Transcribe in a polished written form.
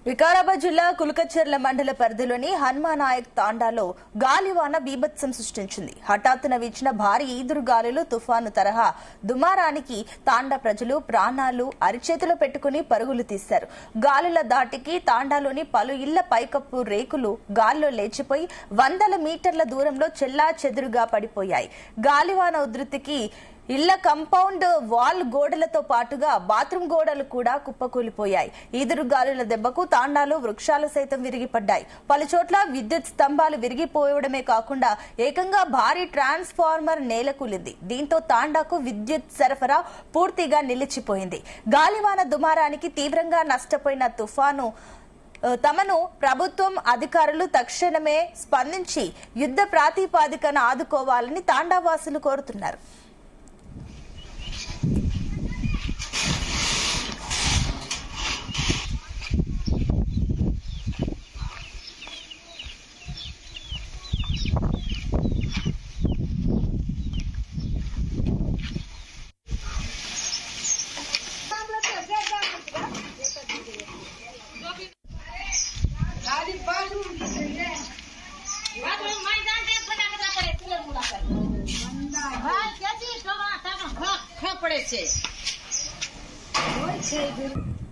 వికారాబాద్ జిల్లా కులకచర్ల మండల పరిధిలోని హనుమానాయక్ తాండాలో గాలివాన బీభత్సం సృష్టించింది. హఠాత్తున వీచిన భారీ ఈదురు గాలులు తుఫాను తరహా దుమారానికి తాండా ప్రజలు ప్రాణాలు అరిచేతిలో పెట్టుకుని పరుగులు తీశారు. గాలుల దాటికి తాండాలోని పలు ఇళ్ల పైకప్పు రేకులు గాల్లో లేచిపోయి వందల మీటర్ల దూరంలో చెల్లాచెదురుగా పడిపోయాయి. గాలివాన ఉధృతికి ఇళ్ల కంపౌండ్ వాల్ గోడలతో పాటుగా బాత్రూం గోడలు కూడా కుప్పకూలిపోయాయి. ఈదురు గాలుల దెబ్బకు తాండాలో వృక్షాలు సైతం విరిగిపడ్డాయి. పలుచోట్ల విద్యుత్ స్తంభాలు విరిగిపోవడమే కాకుండా ఏకంగా భారీ ట్రాన్స్ఫార్మర్ నేలకూలింది. దీంతో తాండాకు విద్యుత్ సరఫరా పూర్తిగా నిలిచిపోయింది. గాలివాన దుమారానికి తీవ్రంగా నష్టపోయిన తుఫాను తమను ప్రభుత్వం అధికారులు తక్షణమే స్పందించి యుద్ధ ప్రాతిపదికన ఆదుకోవాలని తాండావాసులు కోరుతున్నారు. પડે છે